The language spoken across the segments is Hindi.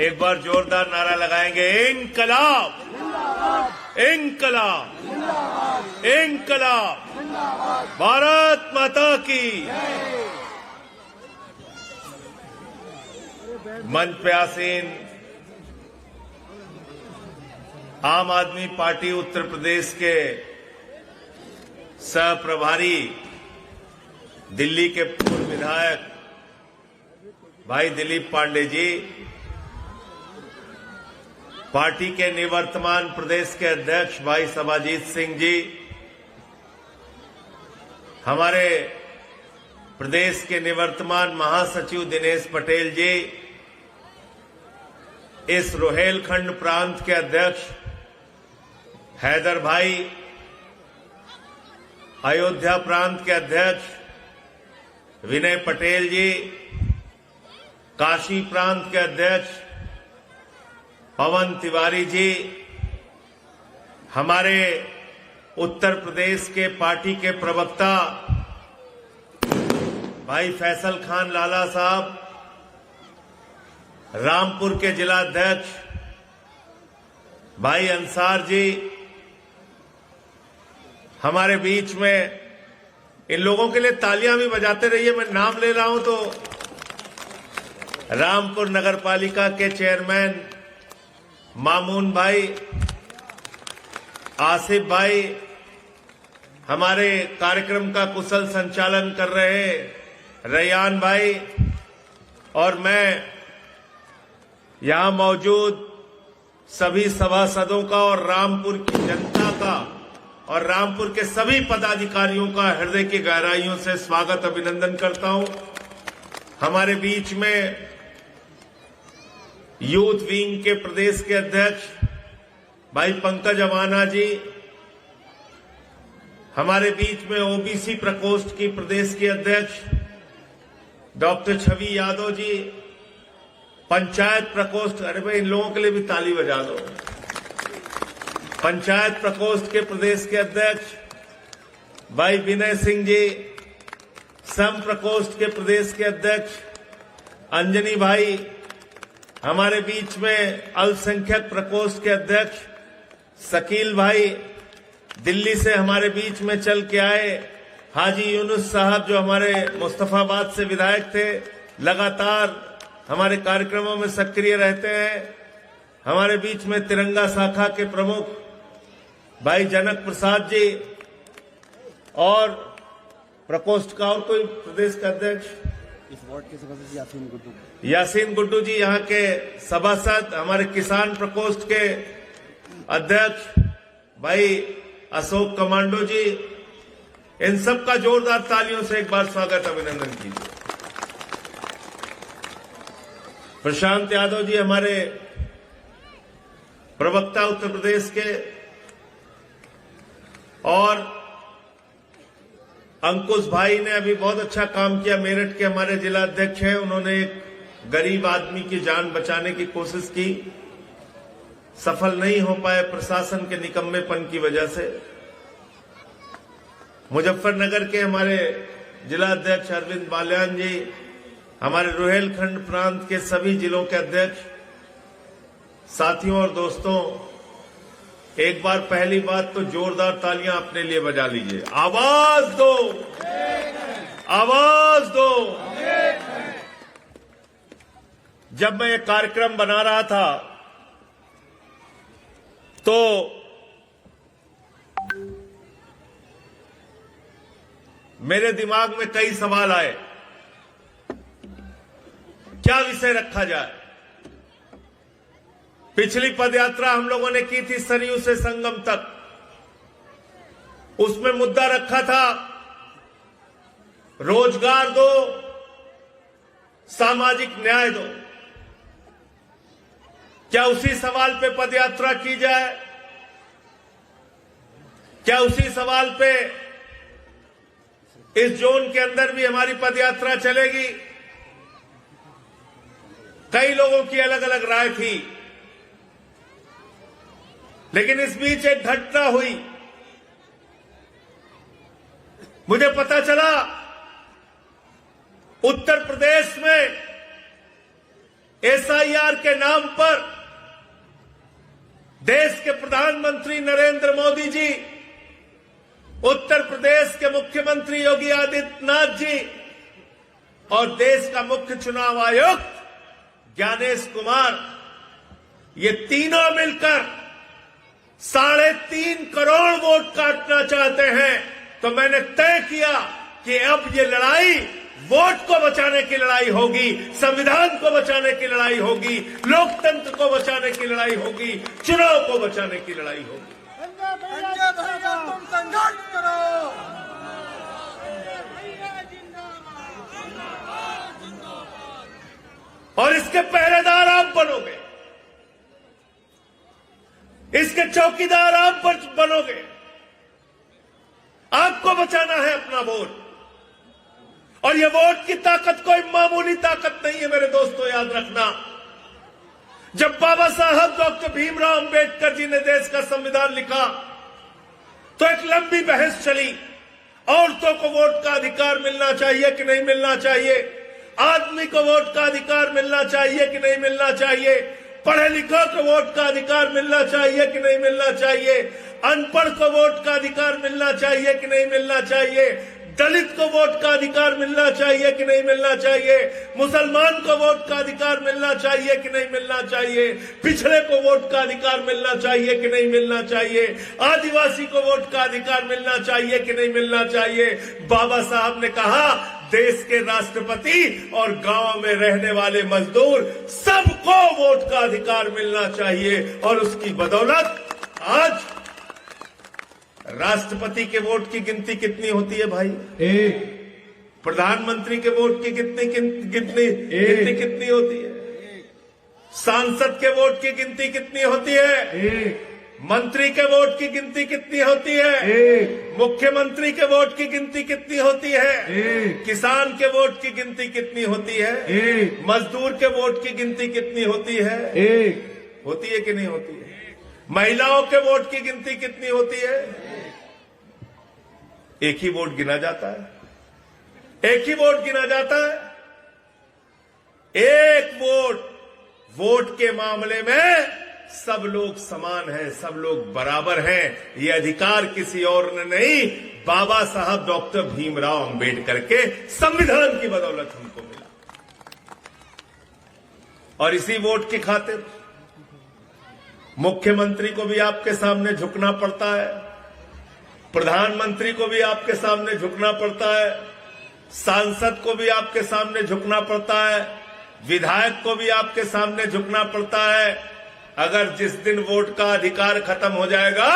एक बार जोरदार नारा लगाएंगे, इंकलाब, इंकलाब, इंकलाब, भारत माता की। मंच पे आसीन आम आदमी पार्टी उत्तर प्रदेश के सह प्रभारी, दिल्ली के पूर्व विधायक भाई दिलीप पांडे जी, पार्टी के निवर्तमान प्रदेश के अध्यक्ष भाई सभाजीत सिंह जी, हमारे प्रदेश के निवर्तमान महासचिव दिनेश पटेल जी, इस रोहेलखंड प्रांत के अध्यक्ष हैदर भाई, अयोध्या प्रांत के अध्यक्ष विनय पटेल जी, काशी प्रांत के अध्यक्ष पवन तिवारी जी, हमारे उत्तर प्रदेश के पार्टी के प्रवक्ता भाई फैसल खान लाला साहब, रामपुर के जिला अध्यक्ष भाई अंसार जी, हमारे बीच में इन लोगों के लिए तालियां भी बजाते रहिए, मैं नाम ले रहा हूं तो रामपुर नगर पालिका के चेयरमैन मामून भाई, आसिफ भाई, हमारे कार्यक्रम का कुशल संचालन कर रहे रैयान भाई, और मैं यहां मौजूद सभी सभासदों का और रामपुर की जनता का और रामपुर के सभी पदाधिकारियों का हृदय की गहराइयों से स्वागत अभिनंदन करता हूं। हमारे बीच में यूथ विंग के प्रदेश के अध्यक्ष भाई पंकज अवाना जी, हमारे बीच में ओबीसी प्रकोष्ठ की प्रदेश के अध्यक्ष डॉक्टर छवि यादव जी, पंचायत प्रकोष्ठ, अरे भाई इन लोगों के लिए भी ताली बजा दो, पंचायत प्रकोष्ठ के प्रदेश के अध्यक्ष भाई विनय सिंह जी, सम प्रकोष्ठ के प्रदेश के अध्यक्ष अंजनी भाई, हमारे बीच में अल्पसंख्यक प्रकोष्ठ के अध्यक्ष शकील भाई, दिल्ली से हमारे बीच में चल के आए हाजी यूनुस साहब जो हमारे मुस्तफाबाद से विधायक थे, लगातार हमारे कार्यक्रमों में सक्रिय रहते हैं, हमारे बीच में तिरंगा शाखा के प्रमुख भाई जनक प्रसाद जी, और प्रकोष्ठ का और कोई प्रदेश का अध्यक्ष इस वार्ड के सभासद यासीन गुड्डू जी, यहाँ के सभासद, हमारे किसान प्रकोष्ठ के अध्यक्ष भाई अशोक कमांडो जी, इन सब का जोरदार तालियों से एक बार स्वागत अभिनंदन कीजिए। प्रशांत यादव जी हमारे प्रवक्ता उत्तर प्रदेश के, और अंकुश भाई ने अभी बहुत अच्छा काम किया, मेरठ के हमारे जिला अध्यक्ष हैं, उन्होंने एक गरीब आदमी की जान बचाने की कोशिश की, सफल नहीं हो पाए प्रशासन के निकम्मेपन की वजह से। मुजफ्फरनगर के हमारे जिला अध्यक्ष अरविंद बाल्यान जी, हमारे रोहेलखंड प्रांत के सभी जिलों के अध्यक्ष, साथियों और दोस्तों, एक बार पहली बात तो जोरदार तालियां अपने लिए बजा लीजिए, आवाज दो, आवाज दो। जब मैं ये कार्यक्रम बना रहा था तो मेरे दिमाग में कई सवाल आए, क्या विषय रखा जाए। पिछली पदयात्रा हम लोगों ने की थी सरयू से संगम तक, उसमें मुद्दा रखा था रोजगार दो, सामाजिक न्याय दो। क्या उसी सवाल पे पदयात्रा की जाए? क्या उसी सवाल पे इस जोन के अंदर भी हमारी पदयात्रा चलेगी? कई लोगों की अलग अलग राय थी, लेकिन इस बीच एक घटना हुई, मुझे पता चला उत्तर प्रदेश में एसआईआर के नाम पर देश के प्रधानमंत्री नरेंद्र मोदी जी, उत्तर प्रदेश के मुख्यमंत्री योगी आदित्यनाथ जी और देश का मुख्य चुनाव आयुक्त ज्ञानेश कुमार, ये तीनों मिलकर 3.5 करोड़ वोट काटना चाहते हैं। तो मैंने तय किया कि अब ये लड़ाई वोट को बचाने की लड़ाई होगी, संविधान को बचाने की लड़ाई होगी, लोकतंत्र को बचाने की लड़ाई होगी, चुनाव को बचाने की लड़ाई होगी। तुम संघर्ष करो। और इसके पहरेदार आप बनोगे, इसके चौकीदार आप बनोगे। आपको बचाना है अपना वोट। और ये वोट की ताकत कोई मामूली ताकत नहीं है मेरे दोस्तों, याद रखना। जब बाबा साहब डॉक्टर भीमराव अंबेडकर जी ने देश का संविधान लिखा तो एक लंबी बहस चली, औरतों को वोट का अधिकार मिलना चाहिए कि नहीं मिलना चाहिए, आदमी को वोट का अधिकार मिलना चाहिए कि नहीं मिलना चाहिए, पढ़े लिखों को वोट का अधिकार मिलना चाहिए कि नहीं मिलना चाहिए, अनपढ़ को वोट का अधिकार मिलना चाहिए कि नहीं मिलना चाहिए, दलित को वोट का अधिकार मिलना चाहिए कि नहीं मिलना चाहिए, मुसलमान को वोट का अधिकार मिलना चाहिए कि नहीं मिलना चाहिए, पिछड़े को वोट का अधिकार मिलना चाहिए कि नहीं मिलना चाहिए, आदिवासी को वोट का अधिकार मिलना चाहिए कि नहीं मिलना चाहिए। बाबा साहब ने कहा देश के राष्ट्रपति और गांव में रहने वाले मजदूर सबको वोट का अधिकार मिलना चाहिए। और उसकी बदौलत आज राष्ट्रपति के वोट की गिनती कितनी होती है भाई? 1। प्रधानमंत्री के वोट की कितनी होती है? सांसद के वोट की गिनती कितनी होती है? 1। मंत्री के वोट की गिनती कितनी होती है? 1। मुख्यमंत्री के वोट की गिनती कितनी होती है? 1। किसान के वोट की गिनती कितनी होती है? 1। मजदूर के वोट की गिनती कितनी होती है? 1। होती है कि नहीं होती है? महिलाओं के वोट की गिनती कितनी होती है? एक ही वोट गिना जाता है, एक ही वोट गिना जाता है। एक वोट के मामले में सब लोग समान हैं, सब लोग बराबर हैं। ये अधिकार किसी और ने नहीं, बाबा साहब डॉक्टर भीमराव अंबेडकर के संविधान की बदौलत हमको मिला। और इसी वोट की खातिर मुख्यमंत्री को भी आपके सामने झुकना पड़ता है, प्रधानमंत्री को भी आपके सामने झुकना पड़ता है, सांसद को भी आपके सामने झुकना पड़ता है, विधायक को भी आपके सामने झुकना पड़ता है। अगर जिस दिन वोट का अधिकार खत्म हो जाएगा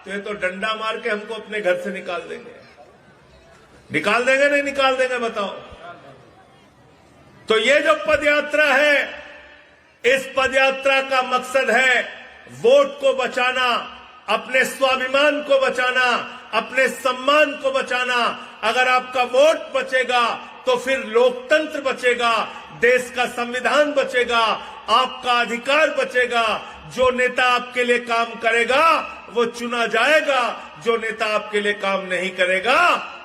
तो ये तो डंडा मार के हमको अपने घर से निकाल देंगे। निकाल देंगे नहीं निकाल देंगे बताओ? तो ये जो पदयात्रा है, इस पदयात्रा का मकसद है वोट को बचाना, अपने स्वाभिमान को बचाना, अपने सम्मान को बचाना। अगर आपका वोट बचेगा तो फिर लोकतंत्र बचेगा, देश का संविधान बचेगा, आपका अधिकार बचेगा। जो नेता आपके लिए काम करेगा वो चुना जाएगा, जो नेता आपके लिए काम नहीं करेगा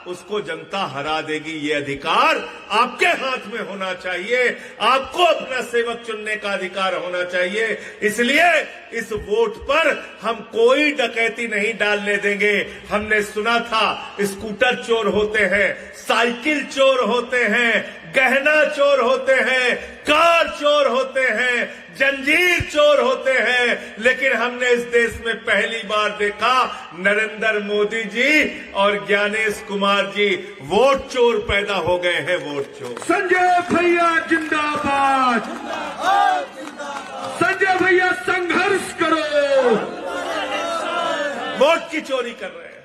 उसको जनता हरा देगी। ये अधिकार आपके हाथ में होना चाहिए, आपको अपना सेवक चुनने का अधिकार होना चाहिए। इसलिए इस वोट पर हम कोई डकैती नहीं डालने देंगे। हमने सुना था स्कूटर चोर होते हैं, साइकिल चोर होते हैं, गहना चोर होते हैं, कार चोर होते हैं, जंजीर चोर होते हैं, लेकिन हमने इस देश में पहली बार देखा नरेंद्र मोदी जी और ज्ञानेश कुमार जी वोट चोर पैदा हो गए हैं। वोट चोर। संजय भैया जिंदाबाद, संजय भैया संघर्ष करो। वोट की चोरी कर रहे हैं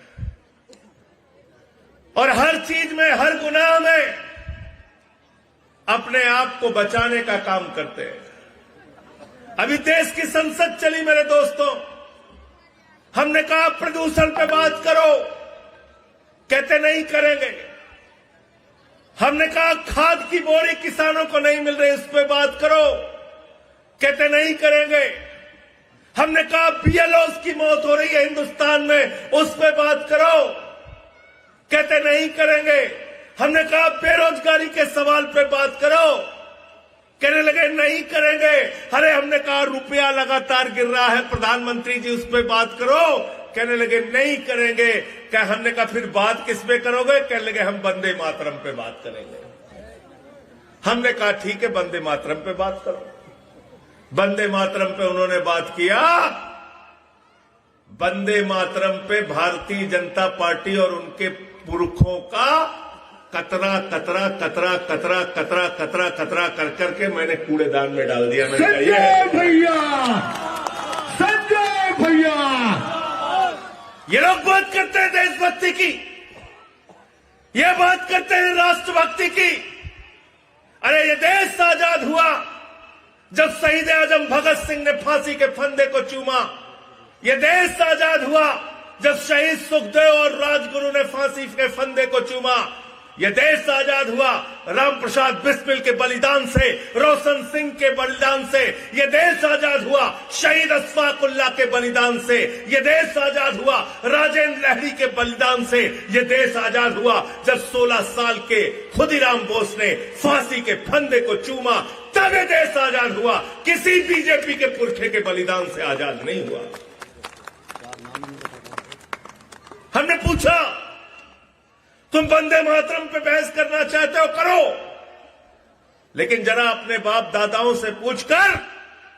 और हर चीज में, हर गुनाह में अपने आप को बचाने का काम करते हैं। अभी देश की संसद चली मेरे दोस्तों, हमने कहा प्रदूषण पे बात करो, कहते नहीं करेंगे। हमने कहा खाद की बोरी किसानों को नहीं मिल रही, उस पे बात करो, कहते नहीं करेंगे। हमने कहा बीएलओस की मौत हो रही है हिंदुस्तान में, उस पे बात करो, कहते नहीं करेंगे। हमने कहा बेरोजगारी के सवाल पे बात करो, कहने लगे नहीं करेंगे। अरे हमने कहा रुपया लगातार गिर रहा है प्रधानमंत्री जी, उस पर बात करो। कहने लगे नहीं करेंगे। क्या हमने कहा फिर बात किस पे करोगे? कहने लगे हम वंदे मातरम पे बात करेंगे। हमने कहा ठीक है वंदे मातरम पे बात करो। वंदे मातरम पे उन्होंने बात किया। वंदे मातरम पे भारतीय जनता पार्टी और उनके पुरखों का कतरा कतरा कतरा कतरा कतरा कतरा कतरा कर करके मैंने कूड़ेदान में डाल दिया। मैंने कहा संजय भैया, संजय भैया, ये लोग बात करते हैं देशभक्ति की, ये बात करते हैं राष्ट्रभक्ति की। अरे ये देश आजाद हुआ जब शहीद आजम भगत सिंह ने फांसी के फंदे को चूमा। ये देश आजाद हुआ जब शहीद सुखदेव और राजगुरु ने फांसी के फंदे को चूमा। यह देश आजाद हुआ राम प्रसाद बिस्मिल के बलिदान से, रोशन सिंह के बलिदान से। यह देश आजाद हुआ शहीद अशफाकुल्लाह के बलिदान से। यह देश आजाद हुआ राजेंद्र लहरी के बलिदान से। यह देश आजाद हुआ जब 16 साल के खुदीराम बोस ने फांसी के फंदे को चूमा। तब यह देश आजाद हुआ, किसी बीजेपी के पुरखे के बलिदान से आजाद नहीं हुआ। हमने पूछा तुम वंदे मातरम पे बहस करना चाहते हो, करो, लेकिन जरा अपने बाप दादाओं से पूछकर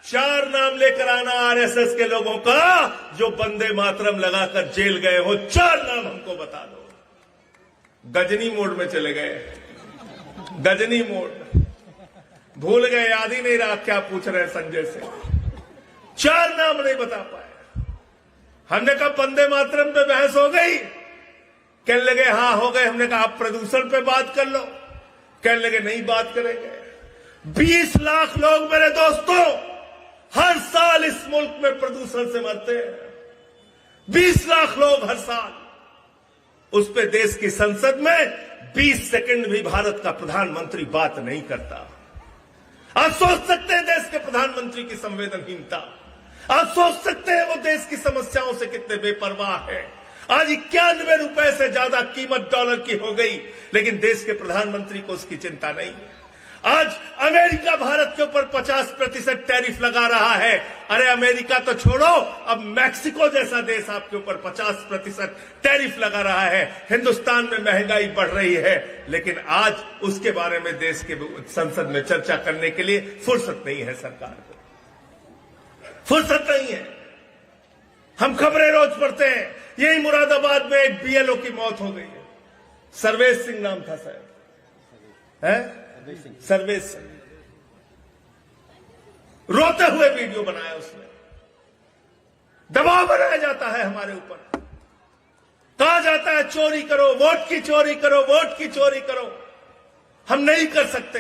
4 नाम लेकर आना आरएसएस के लोगों का जो वंदे मातरम लगाकर जेल गए हो। 4 नाम हमको बता दो। गजनी मोड में चले गए, गजनी मोड, भूल गए, याद ही नहीं रहा क्या पूछ रहे संजय से। 4 नाम नहीं बता पाए। हमने कहा वंदे मातरम पे बहस हो गई? कहने लगे हाँ हो गए। हमने कहा आप प्रदूषण पे बात कर लो। कहने लगे नहीं बात करेंगे। 20 लाख लोग मेरे दोस्तों हर साल इस मुल्क में प्रदूषण से मरते हैं। 20 लाख लोग हर साल। उस पे देश की संसद में 20 सेकंड भी भारत का प्रधानमंत्री बात नहीं करता। आप सोच सकते हैं देश के प्रधानमंत्री की संवेदनहीनता। आप सोच सकते हैं वो देश की समस्याओं से कितने बेपरवाह है। आज 91 रुपए से ज्यादा कीमत डॉलर की हो गई, लेकिन देश के प्रधानमंत्री को उसकी चिंता नहीं है। आज अमेरिका भारत के ऊपर 50% टैरिफ लगा रहा है। अरे अमेरिका तो छोड़ो, अब मैक्सिको जैसा देश आपके ऊपर 50% टैरिफ लगा रहा है। हिंदुस्तान में महंगाई बढ़ रही है, लेकिन आज उसके बारे में देश के संसद में चर्चा करने के लिए फुर्सत नहीं है सरकार को, फुर्सत नहीं है। हम खबरें रोज पढ़ते हैं, यही मुरादाबाद में एक बीएलओ की मौत हो गई है। सर्वेश सिंह नाम था साहब, है सर्वेश सिंह। रोते हुए वीडियो बनाया उसने। दबाव बनाया जाता है हमारे ऊपर, कहा जाता है चोरी करो, वोट की चोरी करो, वोट की चोरी करो। हम नहीं कर सकते,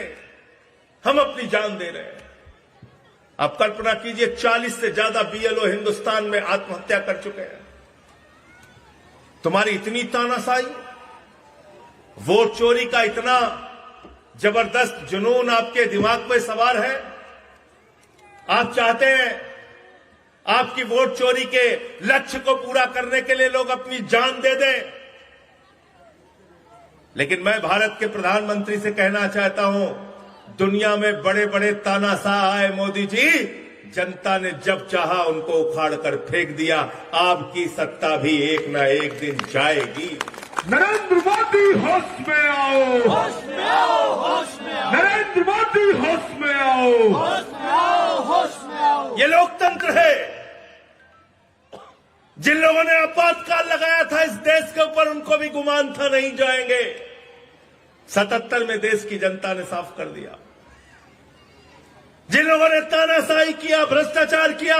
हम अपनी जान दे रहे हैं। आप कल्पना कीजिए 40 से ज्यादा बीएलओ हिंदुस्तान में आत्महत्या कर चुके हैं। तुम्हारी इतनी तानाशाही, वोट चोरी का इतना जबरदस्त जुनून आपके दिमाग पे सवार है। आप चाहते हैं आपकी वोट चोरी के लक्ष्य को पूरा करने के लिए लोग अपनी जान दे दें। लेकिन मैं भारत के प्रधानमंत्री से कहना चाहता हूं, दुनिया में बड़े बड़े तानाशाह आए मोदी जी, जनता ने जब चाहा उनको उखाड़ कर फेंक दिया। आपकी सत्ता भी एक ना एक दिन जाएगी। नरेंद्र मोदी होश में आओ, होश में आओ, होश में आओ, नरेंद्र मोदी होश में आओ, होश में आओ, होश में आओ। ये लोकतंत्र है। जिन लोगों ने आपातकाल लगाया था इस देश के ऊपर, उनको भी गुमान था नहीं जाएंगे। 77 में देश की जनता ने साफ कर दिया। जिन लोगों ने तानाशाही किया, भ्रष्टाचार किया,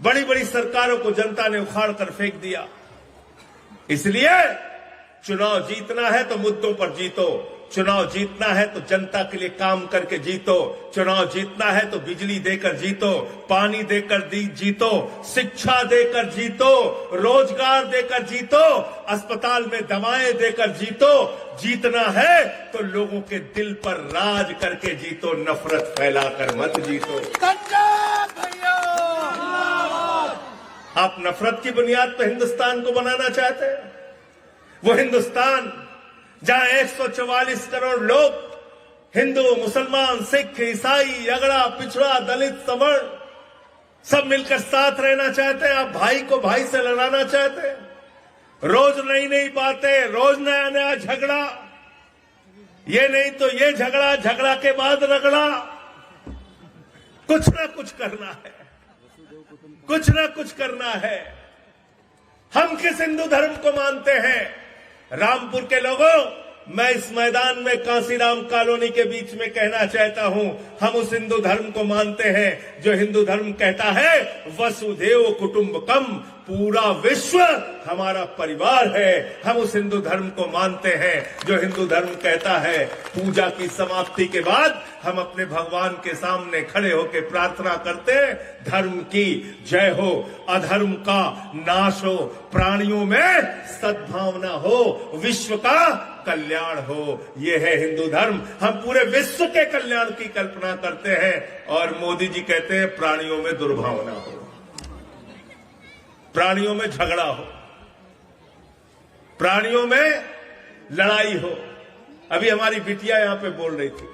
बड़ी बड़ी सरकारों को जनता ने उखाड़ कर फेंक दिया। इसलिए चुनाव जीतना है तो मुद्दों पर जीतो, चुनाव जीतना है तो जनता के लिए काम करके जीतो, चुनाव जीतना है तो बिजली देकर जीतो, पानी देकर जीतो, शिक्षा देकर जीतो, रोजगार देकर जीतो, अस्पताल में दवाएं देकर जीतो। जीतना है तो लोगों के दिल पर राज करके जीतो, नफरत फैलाकर मत जीतो। आप नफरत की बुनियाद पर हिंदुस्तान को बनाना चाहते हैं। वो हिंदुस्तान जहां 144 करोड़ लोग हिंदू, मुसलमान, सिख, ईसाई, अगड़ा, पिछड़ा, दलित, सवर्ण सब मिलकर साथ रहना चाहते हैं। आप भाई को भाई से लड़ाना चाहते हैं। रोज नई नई बातें, रोज नया नया झगड़ा, ये नहीं तो ये झगड़ा, झगड़ा के बाद रगड़ा। कुछ ना कुछ करना है, कुछ ना कुछ करना है। हम किस हिंदू धर्म को मानते हैं? रामपुर के लोगों, मैं इस मैदान में कांसीराम कॉलोनी के बीच में कहना चाहता हूं, हम उस हिंदू धर्म को मानते हैं जो हिंदू धर्म कहता है वसुधैव कुटुंबकम, पूरा विश्व हमारा परिवार है। हम उस हिंदू धर्म को मानते हैं जो हिंदू धर्म कहता है पूजा की समाप्ति के बाद हम अपने भगवान के सामने खड़े होकर प्रार्थना करते हैं, धर्म की जय हो, अधर्म का नाश हो, प्राणियों में सद्भावना हो, विश्व का कल्याण हो। ये है हिंदू धर्म। हम पूरे विश्व के कल्याण की कल्पना करते हैं और मोदी जी कहते हैं प्राणियों में दुर्भावना हो, प्राणियों में झगड़ा हो, प्राणियों में लड़ाई हो। अभी हमारी बिटिया यहां पे बोल रही थी,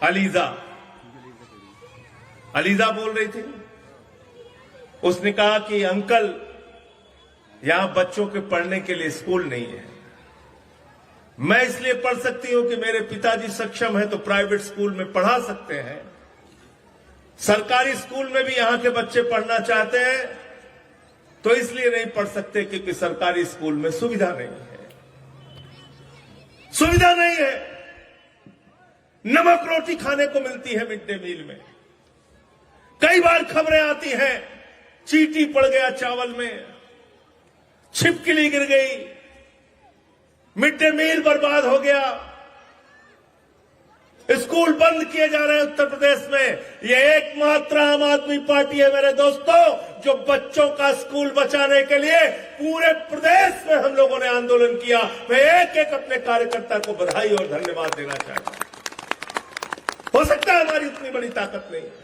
अलीजा बोल रही थी। उसने कहा कि अंकल यहां बच्चों के पढ़ने के लिए स्कूल नहीं है। मैं इसलिए पढ़ सकती हूं कि मेरे पिताजी सक्षम हैं तो प्राइवेट स्कूल में पढ़ा सकते हैं। सरकारी स्कूल में भी यहां के बच्चे पढ़ना चाहते हैं तो इसलिए नहीं पढ़ सकते क्योंकि सरकारी स्कूल में सुविधा नहीं है, सुविधा नहीं है। नमक रोटी खाने को मिलती है मिड डे मील में। कई बार खबरें आती हैं चींटी पड़ गया चावल में, छिपकली गिर गई, मिड डे मील बर्बाद हो गया, स्कूल बंद किए जा रहे हैं उत्तर प्रदेश में। ये एकमात्र आम आदमी पार्टी है मेरे दोस्तों जो बच्चों का स्कूल बचाने के लिए पूरे प्रदेश में हम लोगों ने आंदोलन किया। मैं एक एक अपने कार्यकर्ता को बधाई और धन्यवाद देना चाहता हूं। हो सकता है हमारी उतनी बड़ी ताकत नहीं है,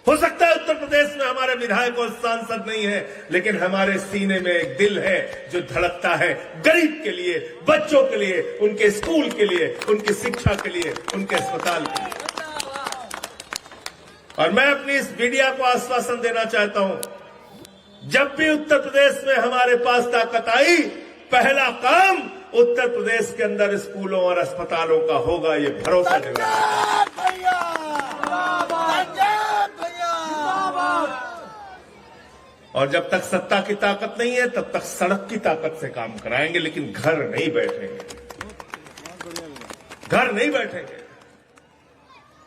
हो सकता है उत्तर प्रदेश में हमारे विधायक और सांसद नहीं है, लेकिन हमारे सीने में एक दिल है जो धड़कता है गरीब के लिए, बच्चों के लिए, उनके स्कूल के लिए, उनकी शिक्षा के लिए, उनके अस्पताल के लिए। और मैं अपनी इस मीडिया को आश्वासन देना चाहता हूं, जब भी उत्तर प्रदेश में हमारे पास ताकत आई, पहला काम उत्तर प्रदेश के अंदर स्कूलों और अस्पतालों का होगा, ये भरोसा दिलाया। और जब तक सत्ता की ताकत नहीं है तब तक सड़क की ताकत से काम कराएंगे, लेकिन घर नहीं बैठेंगे, घर नहीं बैठेंगे।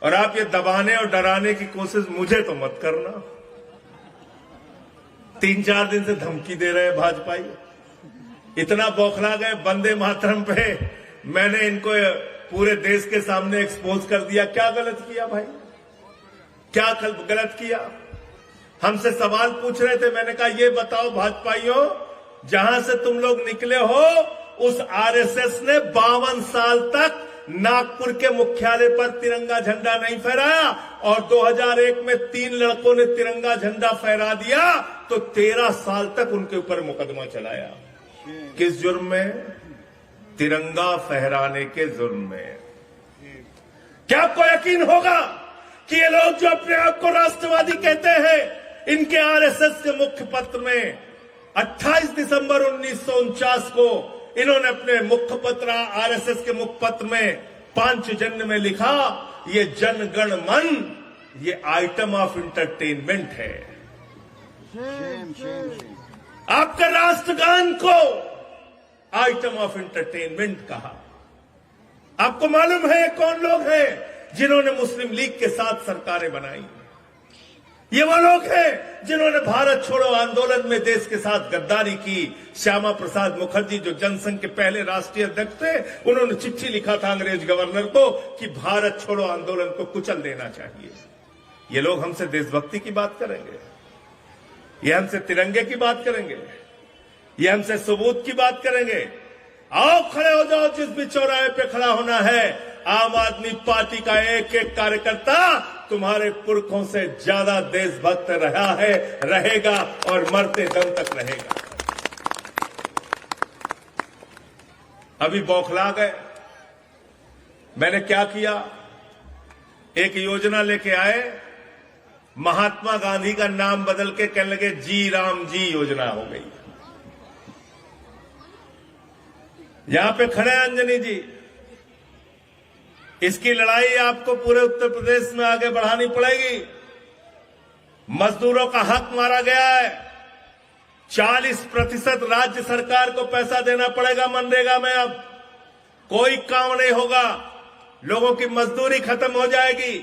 और आप ये दबाने और डराने की कोशिश मुझे तो मत करना। 3-4 दिन से धमकी दे रहे हैं भाजपाई, इतना बौखला गए वंदे मातरम पे। मैंने इनको पूरे देश के सामने एक्सपोज कर दिया। क्या गलत किया भाई, क्या गलत किया? हमसे सवाल पूछ रहे थे, मैंने कहा ये बताओ भाजपाइयों, जहां से तुम लोग निकले हो उस आरएसएस ने 52 साल तक नागपुर के मुख्यालय पर तिरंगा झंडा नहीं फहराया, और 2001 में 3 लड़कों ने तिरंगा झंडा फहरा दिया तो 13 साल तक उनके ऊपर मुकदमा चलाया। किस जुर्म में? तिरंगा फहराने के जुर्म में। क्या आपको यकीन होगा कि ये लोग जो अपने आप को राष्ट्रवादी कहते हैं, इनके आरएसएस के मुख्य पत्र में 28 दिसंबर 1949 को इन्होंने अपने मुख्य पत्र, आरएसएस के मुख्य पत्र में पांचजन्य में लिखा, ये जनगण मन ये आइटम ऑफ इंटरटेनमेंट है। आपका राष्ट्रगान को आइटम ऑफ एंटरटेनमेंट कहा। आपको मालूम है कौन लोग हैं जिन्होंने मुस्लिम लीग के साथ सरकारें बनाई? ये वो लोग हैं जिन्होंने भारत छोड़ो आंदोलन में देश के साथ गद्दारी की। श्यामा प्रसाद मुखर्जी जो जनसंघ के पहले राष्ट्रीय अध्यक्ष थे, उन्होंने चिट्ठी लिखा था अंग्रेज गवर्नर को कि भारत छोड़ो आंदोलन को कुचल देना चाहिए। ये लोग हमसे देशभक्ति की बात करेंगे, ये हमसे तिरंगे की बात करेंगे, ये हमसे सबूत की बात करेंगे। आओ खड़े हो जाओ, जिस भी चौराहे पे खड़ा होना है। आम आदमी पार्टी का एक एक कार्यकर्ता तुम्हारे पुरखों से ज्यादा देशभक्त रहा है, रहेगा और मरते दम तक रहेगा। अभी बौखला गए, मैंने क्या किया, एक योजना लेके आए, महात्मा गांधी का नाम बदल के कहने लगे जी राम जी योजना हो गई। यहां पे खड़े हैं अंजनी जी, इसकी लड़ाई आपको पूरे उत्तर प्रदेश में आगे बढ़ानी पड़ेगी। मजदूरों का हक मारा गया है, 40% राज्य सरकार को पैसा देना पड़ेगा मनरेगा में। अब कोई काम नहीं होगा, लोगों की मजदूरी खत्म हो जाएगी।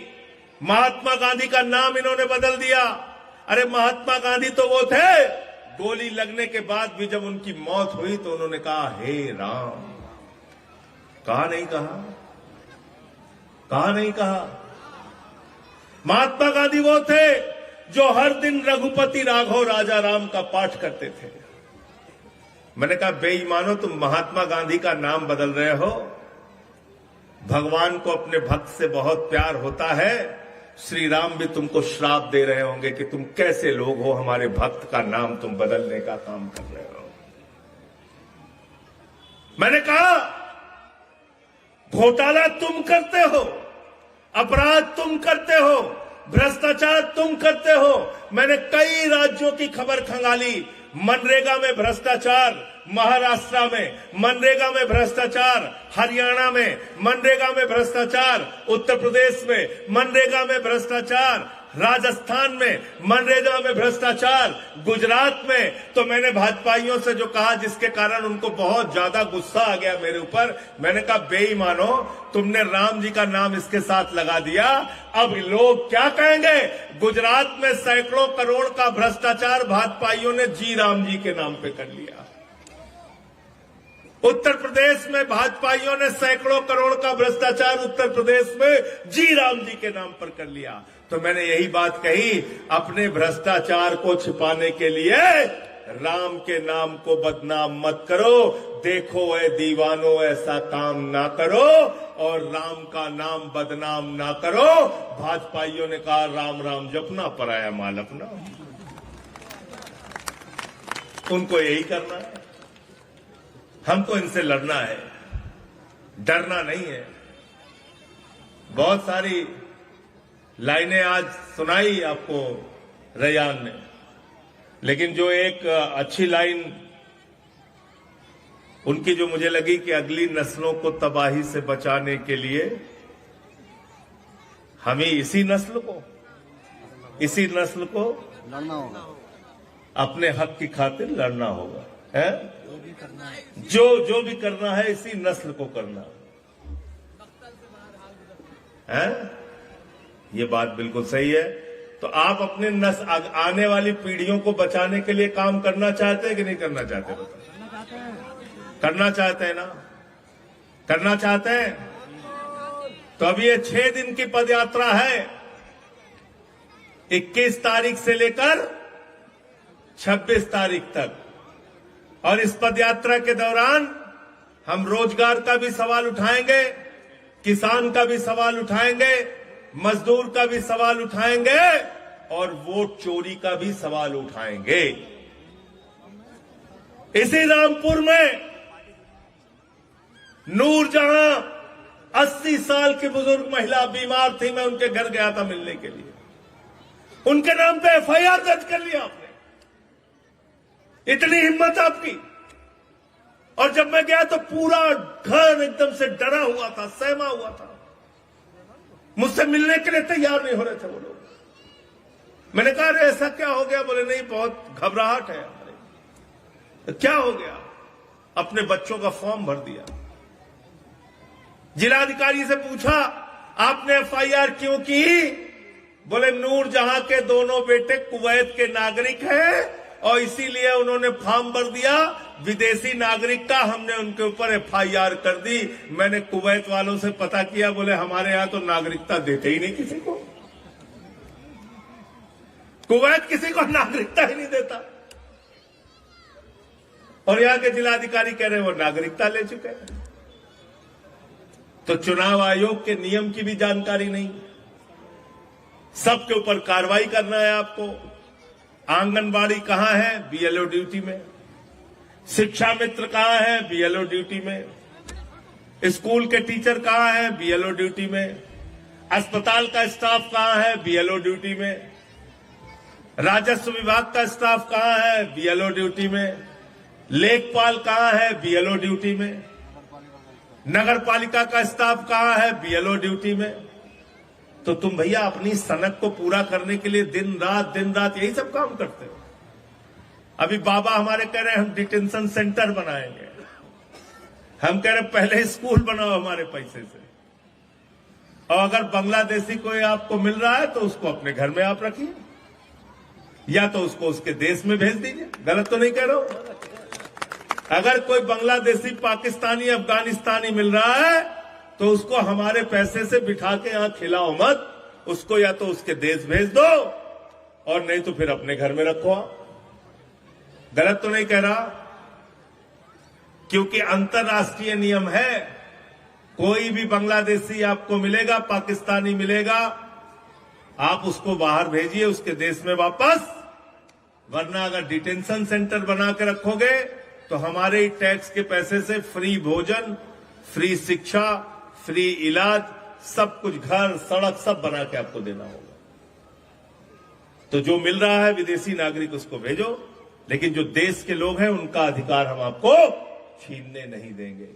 महात्मा गांधी का नाम इन्होंने बदल दिया। अरे महात्मा गांधी तो वो थे, गोली लगने के बाद भी जब उनकी मौत हुई तो उन्होंने कहा हे राम। कहा नहीं कहा, कहा नहीं कहा। महात्मा गांधी वो थे जो हर दिन रघुपति राघव राजा राम का पाठ करते थे। मैंने कहा बेईमानो, तुम महात्मा गांधी का नाम बदल रहे हो। भगवान को अपने भक्त से बहुत प्यार होता है, श्री राम भी तुमको श्राप दे रहे होंगे कि तुम कैसे लोग हो, हमारे भक्त का नाम तुम बदलने का काम कर रहे हो। मैंने कहा घोटाला तुम करते हो, अपराध तुम करते हो, भ्रष्टाचार तुम करते हो। मैंने कई राज्यों की खबर खंगाली, मनरेगा में भ्रष्टाचार, महाराष्ट्र में मनरेगा में भ्रष्टाचार, हरियाणा में मनरेगा में भ्रष्टाचार, उत्तर प्रदेश में मनरेगा में भ्रष्टाचार, राजस्थान में मनरेगा में भ्रष्टाचार, गुजरात में। तो मैंने भाजपाइयों से जो कहा, जिसके कारण उनको बहुत ज्यादा गुस्सा आ गया मेरे ऊपर, मैंने कहा बेईमानो, तुमने राम जी का नाम इसके साथ लगा दिया, अब लोग क्या कहेंगे। गुजरात में सैकड़ों करोड़ का भ्रष्टाचार भाजपाइयों ने जी राम जी के नाम पे कर लिया। उत्तर प्रदेश में भाजपाइयों ने सैकड़ों करोड़ का भ्रष्टाचार उत्तर प्रदेश में जी राम जी के नाम पर कर लिया। तो मैंने यही बात कही, अपने भ्रष्टाचार को छिपाने के लिए राम के नाम को बदनाम मत करो। देखो ऐ दीवानो, ऐसा काम ना करो और राम का नाम बदनाम ना करो। भाजपाइयों ने कहा राम राम जपना, पराया माल अपना। उनको यही करना है, हमको इनसे लड़ना है, डरना नहीं है। बहुत सारी लाइनें आज सुनाई आपको रैयान ने, लेकिन जो एक अच्छी लाइन उनकी जो मुझे लगी कि अगली नस्लों को तबाही से बचाने के लिए हमें इसी नस्ल को लड़ना होगा, अपने हक की खातिर लड़ना होगा, है जो भी करना है इसी नस्ल को करना है। ये बात बिल्कुल सही है। तो आप अपने आने वाली पीढ़ियों को बचाने के लिए काम करना चाहते हैं कि नहीं करना चाहते? करना चाहते हैं ना, करना चाहते हैं। तो अब ये 6 दिन की पदयात्रा है, 21 तारीख से लेकर 26 तारीख तक। और इस पदयात्रा के दौरान हम रोजगार का भी सवाल उठाएंगे, किसान का भी सवाल उठाएंगे, मजदूर का भी सवाल उठाएंगे और वोट चोरी का भी सवाल उठाएंगे। इसी रामपुर में नूरजहां 80 साल की बुजुर्ग महिला बीमार थी, मैं उनके घर गया था मिलने के लिए। उनके नाम पे एफआईआर दर्ज कर लिया आपने, इतनी हिम्मत आपकी। और जब मैं गया तो पूरा घर एकदम से डरा हुआ था, सहमा हुआ था, मुझसे मिलने के लिए तैयार नहीं हो रहे थे वो लोग। मैंने कहा अरे ऐसा क्या हो गया? बोले नहीं बहुत घबराहट है। तो क्या हो गया? अपने बच्चों का फॉर्म भर दिया। जिलाधिकारी से पूछा आपने एफआईआर क्यों की? बोले नूरजहां के दोनों बेटे कुवैत के नागरिक हैं और इसीलिए उन्होंने फॉर्म भर दिया, विदेशी नागरिक का, हमने उनके ऊपर एफआईआर कर दी। मैंने कुवैत वालों से पता किया, बोले हमारे यहां तो नागरिकता देते ही नहीं किसी को, कुवैत किसी को नागरिकता ही नहीं देता। और यहां के जिलाधिकारी कह रहे हैं वो नागरिकता ले चुके हैं। तो चुनाव आयोग के नियम की भी जानकारी नहीं, सबके ऊपर कार्रवाई करना है आपको। आंगनबाड़ी कहां है? बीएलओ ड्यूटी में। शिक्षा मित्र कहां है? बीएलओ ड्यूटी में। स्कूल के टीचर कहां हैं? बीएलओ ड्यूटी में। अस्पताल का स्टाफ कहां है? बीएलओ ड्यूटी में। राजस्व विभाग का स्टाफ कहां है? बीएलओ ड्यूटी में। लेखपाल कहां है? बीएलओ ड्यूटी में। नगर पालिका का स्टाफ कहां है? बीएलओ ड्यूटी में। तो तुम भैया अपनी सनक को पूरा करने के लिए दिन रात यही सब काम करते हो। अभी बाबा हमारे कह रहे हैं हम डिटेंशन सेंटर बनाएंगे, हम कह रहे हैं पहले स्कूल बनाओ हमारे पैसे से। और अगर बांग्लादेशी कोई आपको मिल रहा है तो उसको अपने घर में आप रखिए, या तो उसको उसके देश में भेज दीजिए। गलत तो नहीं कह रहा हूं? अगर कोई बांग्लादेशी, पाकिस्तानी, अफगानिस्तानी मिल रहा है तो उसको हमारे पैसे से बिठा के यहां खिलाओ मत, उसको या तो उसके देश भेज दो और नहीं तो फिर अपने घर में रखो। गलत तो नहीं कह रहा, क्योंकि अंतर्राष्ट्रीय नियम है। कोई भी बांग्लादेशी आपको मिलेगा, पाकिस्तानी मिलेगा, आप उसको बाहर भेजिए उसके देश में वापस, वरना अगर डिटेंशन सेंटर बना के रखोगे तो हमारे ही टैक्स के पैसे से फ्री भोजन, फ्री शिक्षा, फ्री इलाज, सब कुछ, घर, सड़क, सब बना के आपको देना होगा। तो जो मिल रहा है विदेशी नागरिक उसको भेजो, लेकिन जो देश के लोग हैं उनका अधिकार हम आपको छीनने नहीं देंगे।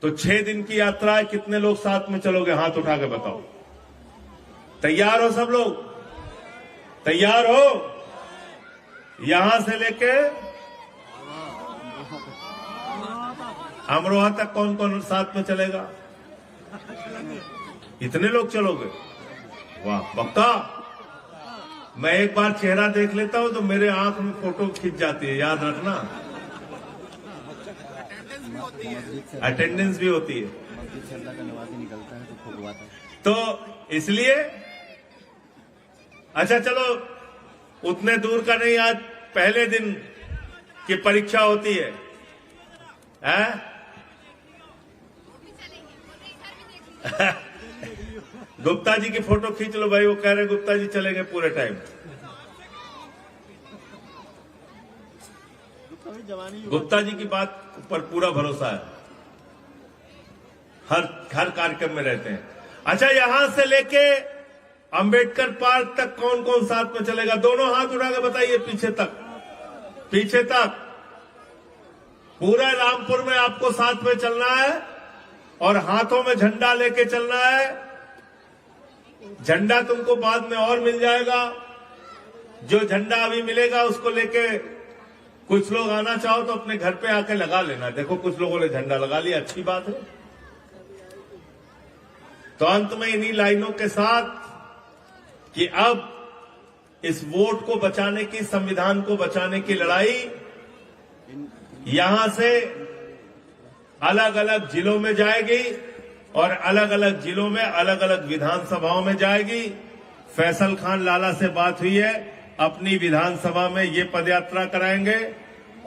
तो 6 दिन की यात्रा है, कितने लोग साथ में चलोगे? हाथ उठा के बताओ। तैयार हो सब लोग? तैयार हो? यहां से लेके अमरोहा तक कौन कौन साथ में चलेगा? इतने लोग चलोगे? वाह, पक्का। मैं एक बार चेहरा देख लेता हूं तो मेरे आंख में फोटो खिंच जाती है, याद रखना। अटेंडेंस भी होती है। मस्जिद से अल्लाह का नवाज़ी निकलता है तो फुकवाता है। तो इसलिए अच्छा चलो, उतने दूर का नहीं, आज पहले दिन की परीक्षा होती है, गुप्ता जी की फोटो खींच लो भाई, वो कह रहे गुप्ता जी चलेंगे पूरे टाइम। गुप्ता जी की बात पर पूरा भरोसा है, हर कार्यक्रम में रहते हैं। अच्छा, यहां से लेके अंबेडकर पार्क तक कौन कौन साथ में चलेगा? दोनों हाथ उठा के बताइए। पीछे तक, पीछे तक, पूरा रामपुर में आपको साथ में चलना है और हाथों में झंडा लेके चलना है। झंडा तुमको बाद में और मिल जाएगा, जो झंडा अभी मिलेगा उसको लेके कुछ लोग आना चाहो तो अपने घर पे आके लगा लेना। देखो कुछ लोगों ने झंडा लगा लिया, अच्छी बात है। तो अंत में इन्हीं लाइनों के साथ कि अब इस वोट को बचाने की, संविधान को बचाने की लड़ाई यहां से अलग अलग जिलों में जाएगी और अलग अलग जिलों में अलग अलग विधानसभाओं में जाएगी। फैसल खान लाला से बात हुई है, अपनी विधानसभा में ये पदयात्रा कराएंगे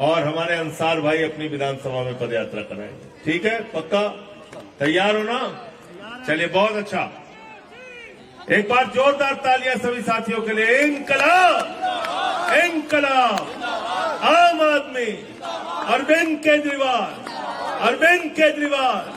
और हमारे अंसार भाई अपनी विधानसभा में पदयात्रा कराएंगे। ठीक है, पक्का? तैयार हो ना? चलिए, बहुत अच्छा। एक बार जोरदार तालियां सभी साथियों के लिए। इंकलाब, इंकलाब, आम आदमी, अरविंद केजरीवाल, अरविंद केजरीवाल।